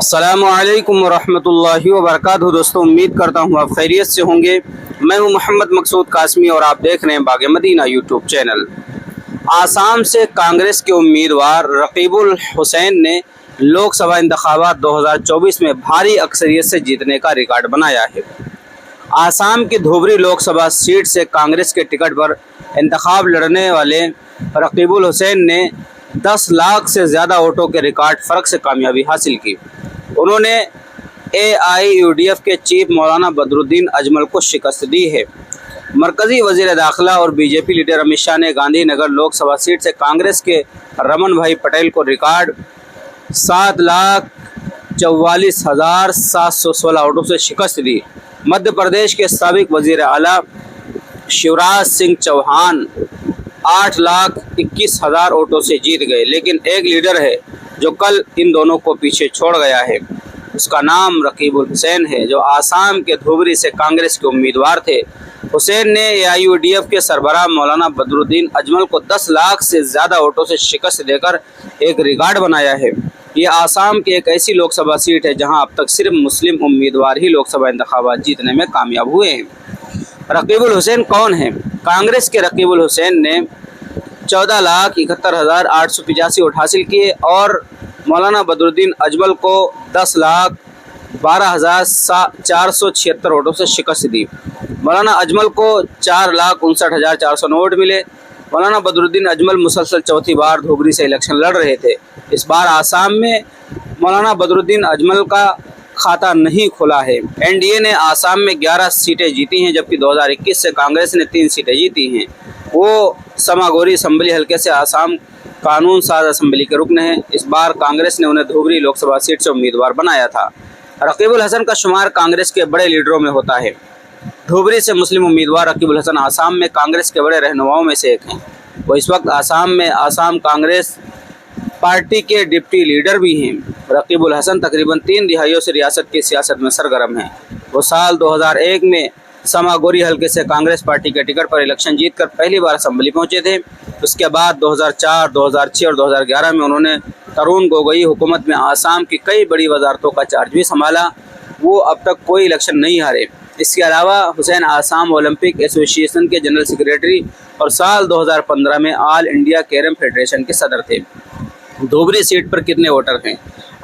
अस्सलामुअलैकुम वरहमतुल्लाहि वबरकातुहू। दोस्तों, उम्मीद करता हूँ आप खैरियत से होंगे। मैं हूँ मोहम्मद मकसूद कासमी और आप देख रहे हैं बाग मदीना यूट्यूब चैनल। आसाम से कांग्रेस के उम्मीदवार रकीबुल हुसैन ने लोकसभा इंतखाबात 2024 में भारी अक्सरियत से जीतने का रिकॉर्ड बनाया है। आसाम की धुबरी लोकसभा सीट से कांग्रेस के टिकट पर इंतखाब लड़ने वाले रकीबुल हुसैन ने 10 लाख से ज़्यादा वोटों के रिकॉर्ड फ़र्क से कामयाबी हासिल की। उन्होंने AIUDF के चीफ मौलाना बदरुद्दीन अजमल को शिकस्त दी है। मरकज़ी वज़ीर दाखिला और BJP लीडर अमित शाह ने गांधी नगर लोकसभा सीट से कांग्रेस के रमन भाई पटेल को रिकॉर्ड 7,44,716 वोटों से शिकस्त दी। मध्य प्रदेश के साबिक वज़ीर आला शिवराज सिंह चौहान 8,21,000 वोटों से जीत गए, लेकिन एक लीडर है जो कल इन दोनों को पीछे छोड़ गया है। उसका नाम रकीबुल हुसैन है, जो आसाम के धुबरी से कांग्रेस के उम्मीदवार थे। हुसैन ने AIUDF के सरबराह मौलाना बदरुद्दीन अजमल को 10 लाख से ज़्यादा वोटों से शिकस्त देकर एक रिकॉर्ड बनाया है। ये आसाम की एक ऐसी लोकसभा सीट है जहां अब तक सिर्फ मुस्लिम उम्मीदवार ही लोकसभा इंतखाबात जीतने में कामयाब हुए हैं। रकीबुल हुसैन कौन है? कांग्रेस के रकीबुल हुसैन ने 14,71,885 वोट हासिल किए और मौलाना बदरुद्दीन अजमल को 10,12,476 वोटों से शिकस्त दी। मौलाना अजमल को 4,59,409 वोट मिले। मौलाना बदरुद्दीन अजमल मुसलसल चौथी बार धुबरी से इलेक्शन लड़ रहे थे। इस बार आसाम में मौलाना बदरुद्दीन अजमल का खाता नहीं खुला है। NDA ने आसाम में 11 सीटें जीती हैं, जबकि 2021 से कांग्रेस ने 3 सीटें जीती हैं। वो समागोरी असम्बली हल्के से आसाम कानून साज असम्बली के रुकन हैं। इस बार कांग्रेस ने उन्हें धुबरी लोकसभा सीट से उम्मीदवार बनाया था। रकीबुल हसन का शुमार कांग्रेस के बड़े लीडरों में होता है। धुबरी से मुस्लिम उम्मीदवार रकीबुल हसन आसाम में कांग्रेस के बड़े रहनुमाओं में से एक हैं। वो इस वक्त आसाम में आसाम कांग्रेस पार्टी के डिप्टी लीडर भी हैं। रकीबुल हसन तकरीबन 3 दिहाइयों से रियासत की सियासत में सरगर्म हैं। वो साल 2001 में समागोरी हल्के से कांग्रेस पार्टी के टिकट पर इलेक्शन जीतकर पहली बार असम्बली पहुंचे थे। उसके बाद 2004, 2006 और 2011 में उन्होंने तरुण गोगोई हुकूमत में आसाम की कई बड़ी वजारतों का चार्ज भी संभाला। वो अब तक कोई इलेक्शन नहीं हारे। इसके अलावा हुसैन आसाम ओलंपिक एसोसिएशन के जनरल सेक्रेटरी और साल 2015 में ऑल इंडिया कैरम फेडरेशन के सदर थे। धुबरी सीट पर कितने वोटर हैं?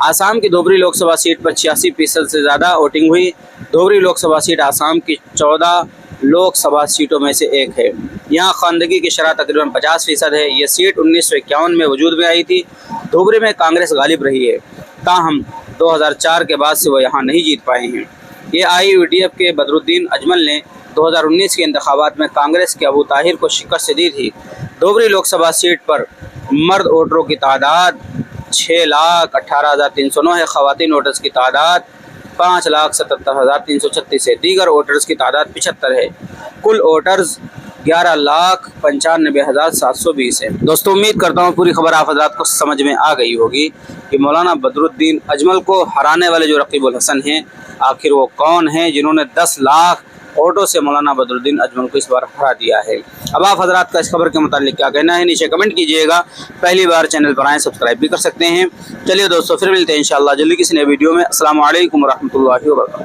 आसाम की धुबरी लोकसभा सीट पर 86% से ज़्यादा वोटिंग हुई। धुबरी लोकसभा सीट आसाम की 14 लोकसभा सीटों में से एक है। यहाँ खानदगी की शरह तकरीबन 50% है। ये सीट 1951 में वजूद में आई थी। धुबरी में कांग्रेस गालिब रही है, ताहम 2004 के बाद से वो यहाँ नहीं जीत पाए हैं। AIUDF के बदरुद्दीन अजमल ने 2019 के इंतखाबात में कांग्रेस के अबू ताहिर को शिकस्त दी थी। धुबरी लोकसभा सीट पर मर्द वोटरों की तादाद 6,18,309 है। ख़वातीन वोटर्स की तादाद 5,77,336 है। दीगर वोटर्स की तादाद 75 है। कुल वोटर्स 11,95,720 है। दोस्तों, उम्मीद करता हूँ पूरी खबर आप हज़रात को समझ में आ गई होगी कि मौलाना बदरुद्दीन अजमल को हराने वाले जो रकीबुल हसन हैं, आखिर वो कौन हैं जिन्होंने 10 लाख वोटों से मौलाना बदरुद्दीन अजमल को इस बार हरा दिया है। अब आप हज़रात का इस खबर के मुतालिक क्या कहना है, नीचे कमेंट कीजिएगा। पहली बार चैनल पर आएँ, सब्सक्राइब भी कर सकते हैं। चलिए दोस्तों, फिर मिलते हैं इंशाअल्लाह जल्दी किसी नए वीडियो में। अस्सलामु अलैकुम वरहमतुल्लाहि वबरकातुहू।